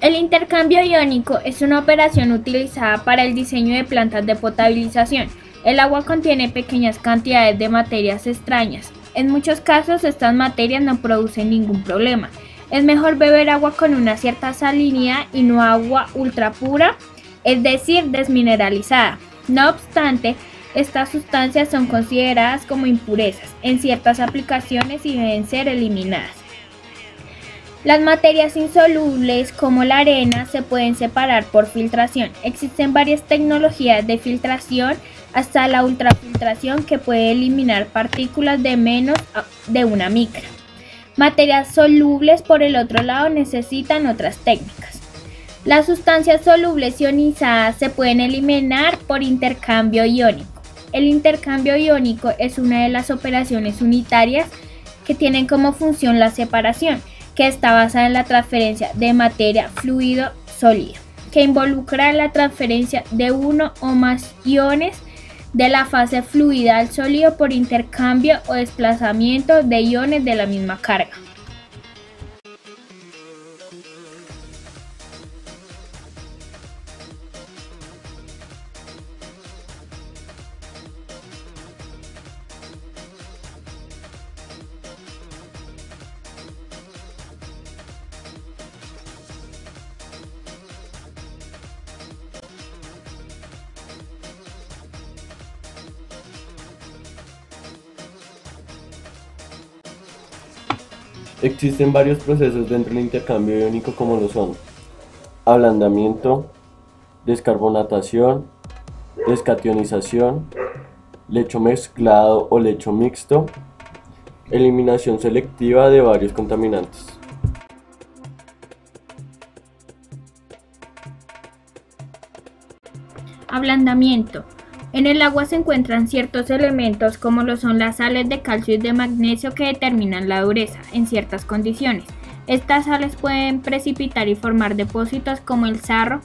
El intercambio iónico es una operación utilizada para el diseño de plantas de potabilización. El agua contiene pequeñas cantidades de materias extrañas. En muchos casos, estas materias no producen ningún problema. Es mejor beber agua con una cierta salinidad y no agua ultra pura, es decir, desmineralizada. No obstante, estas sustancias son consideradas como impurezas en ciertas aplicaciones y deben ser eliminadas. Las materias insolubles, como la arena, se pueden separar por filtración. Existen varias tecnologías de filtración, hasta la ultrafiltración, que puede eliminar partículas de menos de una micra. Materias solubles, por el otro lado, necesitan otras técnicas. Las sustancias solubles ionizadas se pueden eliminar por intercambio iónico. El intercambio iónico es una de las operaciones unitarias que tienen como función la separación, que está basada en la transferencia de materia fluido-sólido, que involucra la transferencia de uno o más iones de la fase fluida al sólido por intercambio o desplazamiento de iones de la misma carga. Existen varios procesos dentro del intercambio iónico como lo son ablandamiento, descarbonatación, descationización, lecho mezclado o lecho mixto, eliminación selectiva de varios contaminantes. Ablandamiento. En el agua se encuentran ciertos elementos como lo son las sales de calcio y de magnesio que determinan la dureza en ciertas condiciones. Estas sales pueden precipitar y formar depósitos como el sarro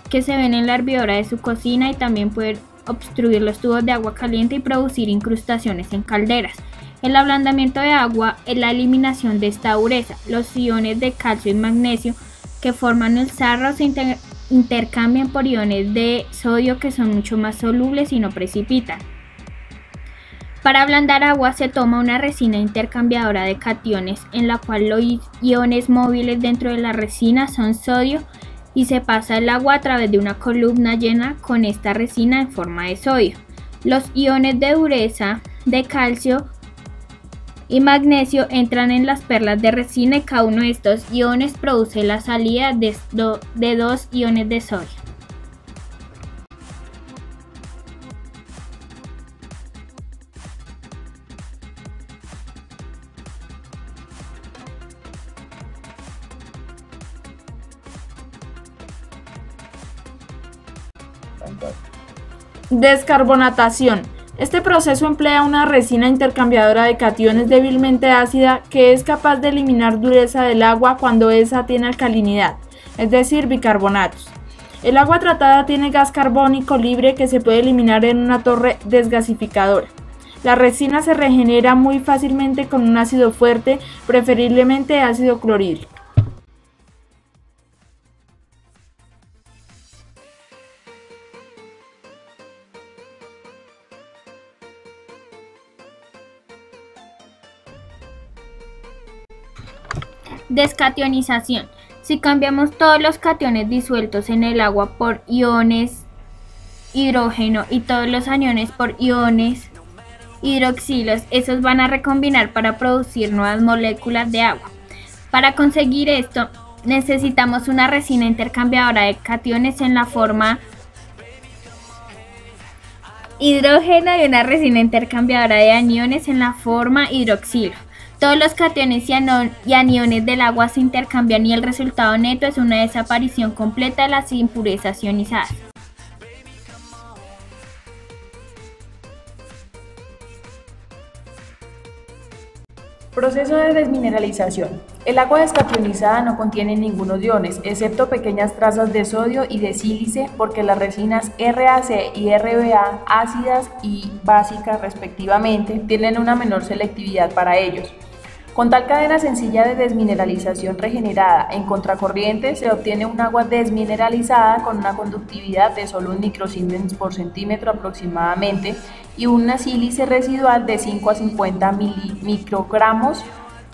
que se ven en la hervidora de su cocina y también pueden obstruir los tubos de agua caliente y producir incrustaciones en calderas. El ablandamiento de agua es la eliminación de esta dureza. Los iones de calcio y magnesio que forman el sarro se intercambian por iones de sodio que son mucho más solubles y no precipitan. Para ablandar agua se toma una resina intercambiadora de cationes en la cual los iones móviles dentro de la resina son sodio y se pasa el agua a través de una columna llena con esta resina en forma de sodio. Los iones de dureza de calcio y magnesio entran en las perlas de resina y cada uno de estos iones produce la salida de dos iones de sodio. Descarbonatación. Este proceso emplea una resina intercambiadora de cationes débilmente ácida que es capaz de eliminar dureza del agua cuando ésta tiene alcalinidad, es decir, bicarbonatos. El agua tratada tiene gas carbónico libre que se puede eliminar en una torre desgasificadora. La resina se regenera muy fácilmente con un ácido fuerte, preferiblemente ácido clorhídrico. Descationización. Si cambiamos todos los cationes disueltos en el agua por iones hidrógeno y todos los aniones por iones hidroxilos, esos van a recombinar para producir nuevas moléculas de agua. Para conseguir esto, necesitamos una resina intercambiadora de cationes en la forma hidrógeno y una resina intercambiadora de aniones en la forma hidroxilo. Todos los cationes y aniones del agua se intercambian y el resultado neto es una desaparición completa de las impurezas ionizadas. Proceso de desmineralización. El agua descationizada no contiene ninguno de iones, excepto pequeñas trazas de sodio y de sílice, porque las resinas RAC y RBA, ácidas y básicas respectivamente, tienen una menor selectividad para ellos. Con tal cadena sencilla de desmineralización regenerada en contracorriente se obtiene un agua desmineralizada con una conductividad de solo 1 microsiemens por centímetro aproximadamente y una sílice residual de 5 a 50 microgramos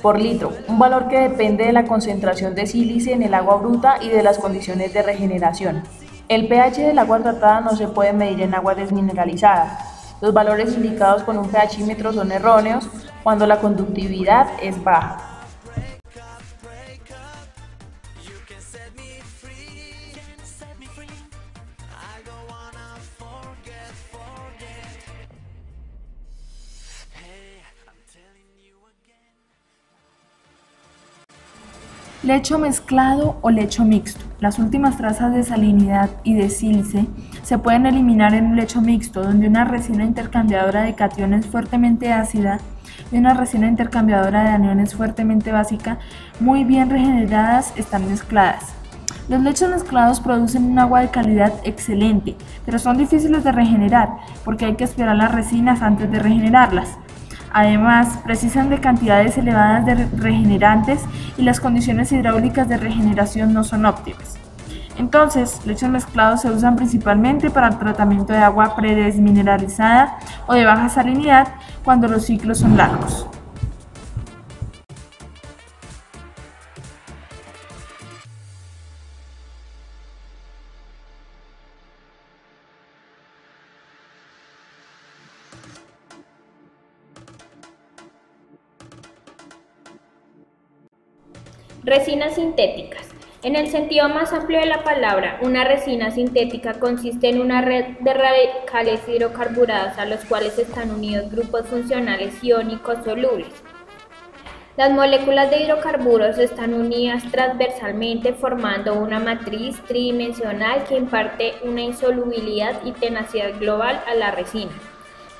por litro, un valor que depende de la concentración de sílice en el agua bruta y de las condiciones de regeneración. El pH del agua tratada no se puede medir en agua desmineralizada. Los valores indicados con un pHímetro son erróneos cuando la conductividad es baja. Lecho mezclado o lecho mixto. Las últimas trazas de salinidad y de sílice se pueden eliminar en un lecho mixto, donde una resina intercambiadora de cationes fuertemente ácida y una resina intercambiadora de aniones fuertemente básica, muy bien regeneradas, están mezcladas. Los lechos mezclados producen un agua de calidad excelente, pero son difíciles de regenerar porque hay que esperar las resinas antes de regenerarlas. Además, precisan de cantidades elevadas de regenerantes y las condiciones hidráulicas de regeneración no son óptimas. Entonces, lechos mezclados se usan principalmente para el tratamiento de agua predesmineralizada o de baja salinidad cuando los ciclos son largos. Resinas sintéticas. En el sentido más amplio de la palabra, una resina sintética consiste en una red de radicales hidrocarburados a los cuales están unidos grupos funcionales iónicos solubles. Las moléculas de hidrocarburos están unidas transversalmente formando una matriz tridimensional que imparte una insolubilidad y tenacidad global a la resina.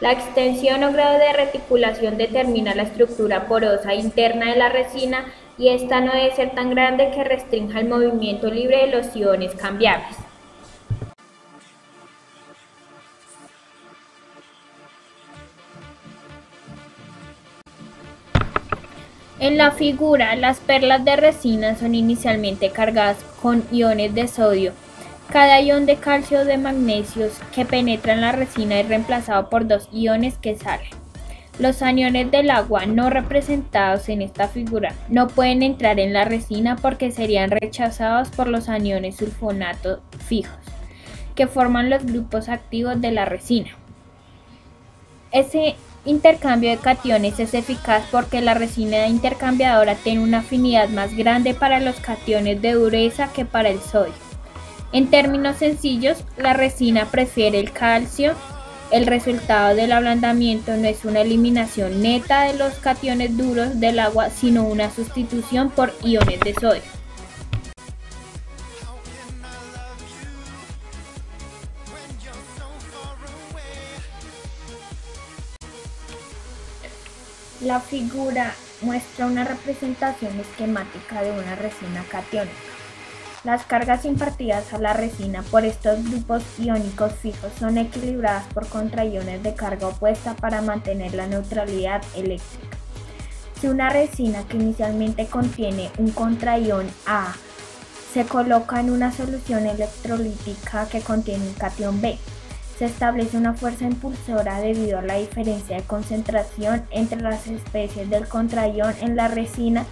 La extensión o grado de reticulación determina la estructura porosa interna de la resina y esta no debe ser tan grande que restrinja el movimiento libre de los iones cambiables. En la figura, las perlas de resina son inicialmente cargadas con iones de sodio. Cada ion de calcio o de magnesio que penetra en la resina es reemplazado por 2 iones que salen. Los aniones del agua no representados en esta figura no pueden entrar en la resina porque serían rechazados por los aniones sulfonato fijos, que forman los grupos activos de la resina. Ese intercambio de cationes es eficaz porque la resina intercambiadora tiene una afinidad más grande para los cationes de dureza que para el sodio. En términos sencillos, la resina prefiere el calcio. El resultado del ablandamiento no es una eliminación neta de los cationes duros del agua, sino una sustitución por iones de sodio. La figura muestra una representación esquemática de una resina catiónica. Las cargas impartidas a la resina por estos grupos iónicos fijos son equilibradas por contraiones de carga opuesta para mantener la neutralidad eléctrica. Si una resina que inicialmente contiene un contraión A se coloca en una solución electrolítica que contiene un catión B, se establece una fuerza impulsora debido a la diferencia de concentración entre las especies del contraión en la resina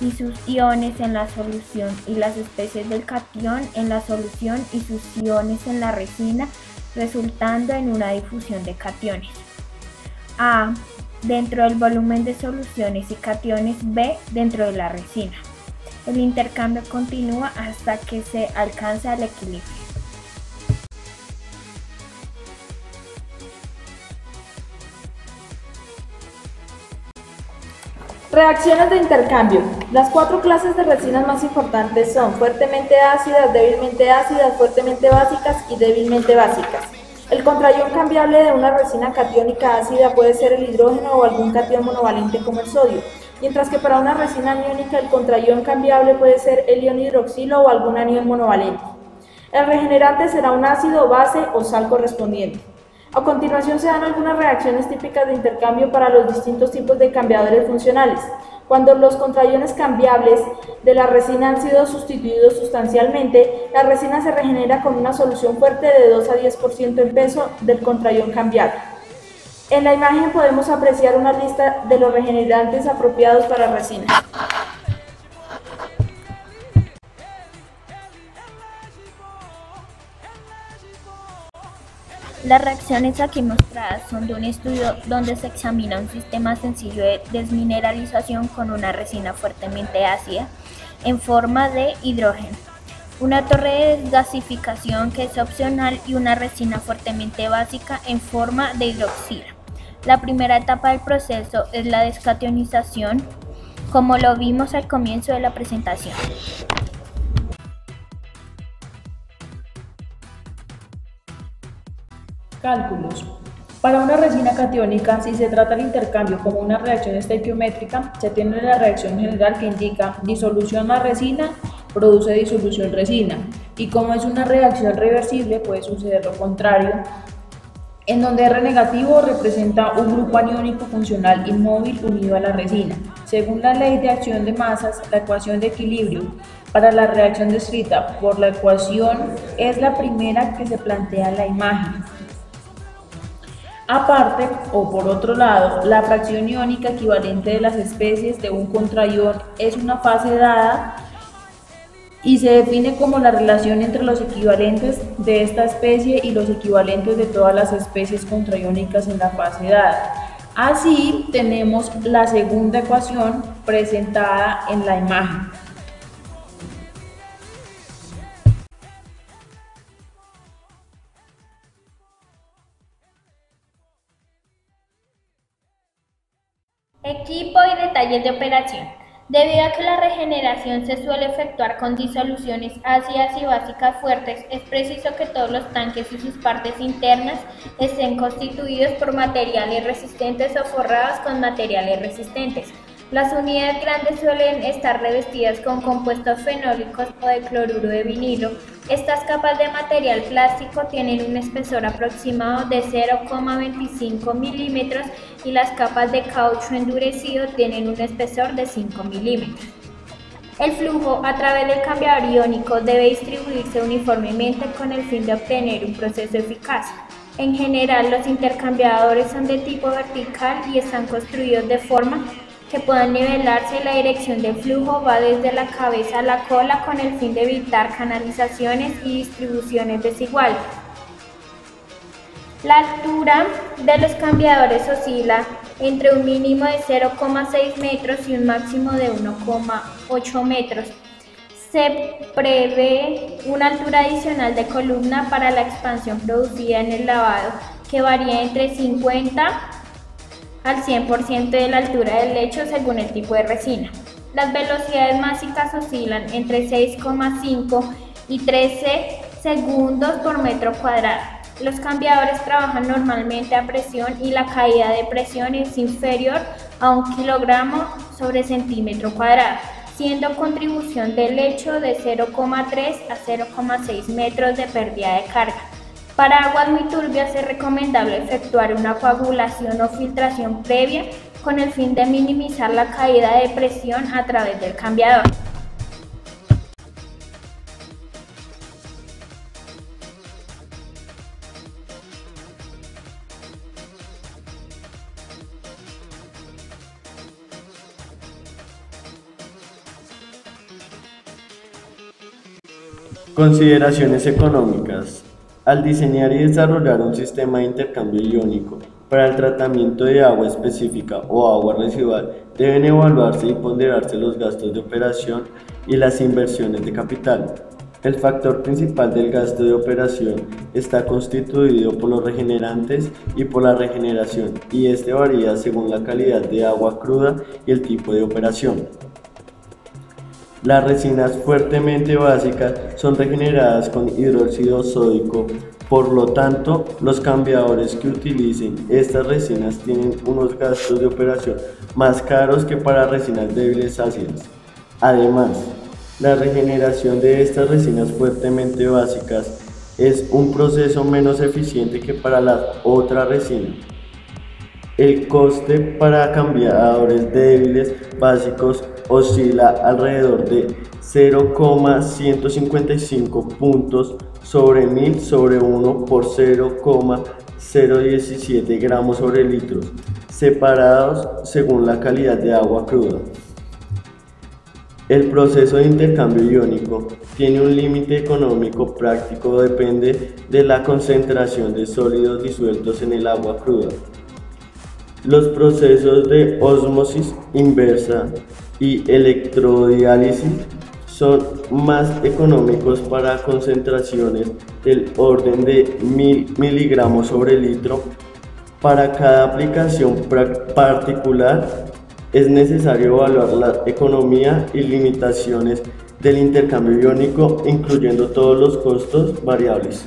y sus iones en la solución y las especies del catión en la solución y sus iones en la resina, resultando en una difusión de cationes A dentro del volumen de soluciones y cationes B dentro de la resina. El intercambio continúa hasta que se alcanza el equilibrio. Reacciones de intercambio. Las 4 clases de resinas más importantes son fuertemente ácidas, fuertemente básicas y débilmente básicas. El contraión cambiable de una resina catiónica ácida puede ser el hidrógeno o algún catión monovalente como el sodio, mientras que para una resina aniónica el contraión cambiable puede ser el ion hidroxilo o algún anión monovalente. El regenerante será un ácido, base o sal correspondiente. A continuación se dan algunas reacciones típicas de intercambio para los distintos tipos de cambiadores funcionales. Cuando los contraiones cambiables de la resina han sido sustituidos sustancialmente, la resina se regenera con una solución fuerte de 2 a 10% en peso del contraion cambiable. En la imagen podemos apreciar una lista de los regenerantes apropiados para resinas. Las reacciones aquí mostradas son de un estudio donde se examina un sistema sencillo de desmineralización con una resina fuertemente ácida en forma de hidrógeno, una torre de desgasificación que es opcional y una resina fuertemente básica en forma de hidroxila. La primera etapa del proceso es la descationización, como lo vimos al comienzo de la presentación. Cálculos. Para una resina catiónica, si se trata del intercambio como una reacción estequiométrica, se tiene la reacción general que indica disolución más resina produce disolución resina, y como es una reacción reversible puede suceder lo contrario, en donde R negativo representa un grupo aniónico funcional inmóvil unido a la resina. Según la ley de acción de masas, la ecuación de equilibrio para la reacción descrita por la ecuación es la primera que se plantea en la imagen. Aparte, o por otro lado, la fracción iónica equivalente de las especies de un contraion es una fase dada y se define como la relación entre los equivalentes de esta especie y los equivalentes de todas las especies contraiónicas en la fase dada. Así, tenemos la segunda ecuación presentada en la imagen. Equipo y detalles de operación. Debido a que la regeneración se suele efectuar con disoluciones ácidas y básicas fuertes, es preciso que todos los tanques y sus partes internas estén constituidos por materiales resistentes o forrados con materiales resistentes. Las unidades grandes suelen estar revestidas con compuestos fenólicos o de cloruro de vinilo. Estas capas de material plástico tienen un espesor aproximado de 0,25 milímetros y las capas de caucho endurecido tienen un espesor de 5 milímetros. El flujo a través del cambiador iónico debe distribuirse uniformemente con el fin de obtener un proceso eficaz. En general, los intercambiadores son de tipo vertical y están construidos de forma que puedan nivelarse y la dirección del flujo va desde la cabeza a la cola con el fin de evitar canalizaciones y distribuciones desiguales. La altura de los cambiadores oscila entre un mínimo de 0,6 metros y un máximo de 1,8 metros. Se prevé una altura adicional de columna para la expansión producida en el lavado que varía entre 50 al 100% de la altura del lecho según el tipo de resina. Las velocidades máxicas oscilan entre 6,5 y 13 segundos por metro cuadrado. Los cambiadores trabajan normalmente a presión y la caída de presión es inferior a 1 kilogramo sobre centímetro cuadrado, siendo contribución del lecho de 0,3 a 0,6 metros de pérdida de carga. Para aguas muy turbias es recomendable efectuar una coagulación o filtración previa con el fin de minimizar la caída de presión a través del cambiador. Consideraciones económicas. Al diseñar y desarrollar un sistema de intercambio iónico para el tratamiento de agua específica o agua residual, deben evaluarse y ponderarse los gastos de operación y las inversiones de capital. El factor principal del gasto de operación está constituido por los regenerantes y por la regeneración, y este varía según la calidad de agua cruda y el tipo de operación. Las resinas fuertemente básicas son regeneradas con hidróxido sódico, por lo tanto, los cambiadores que utilicen estas resinas tienen unos gastos de operación más caros que para resinas débiles ácidas. Además, la regeneración de estas resinas fuertemente básicas es un proceso menos eficiente que para las otras resinas. El coste para cambiadores débiles básicos oscila alrededor de 0,155 puntos sobre 1000 sobre 1 por 0,017 gramos sobre litros, separados según la calidad de agua cruda. El proceso de intercambio iónico tiene un límite económico práctico, depende de la concentración de sólidos disueltos en el agua cruda. Los procesos de ósmosis inversa y electrodiálisis son más económicos para concentraciones del orden de 1000 miligramos sobre litro. Para cada aplicación particular es necesario evaluar la economía y limitaciones del intercambio iónico, incluyendo todos los costos variables.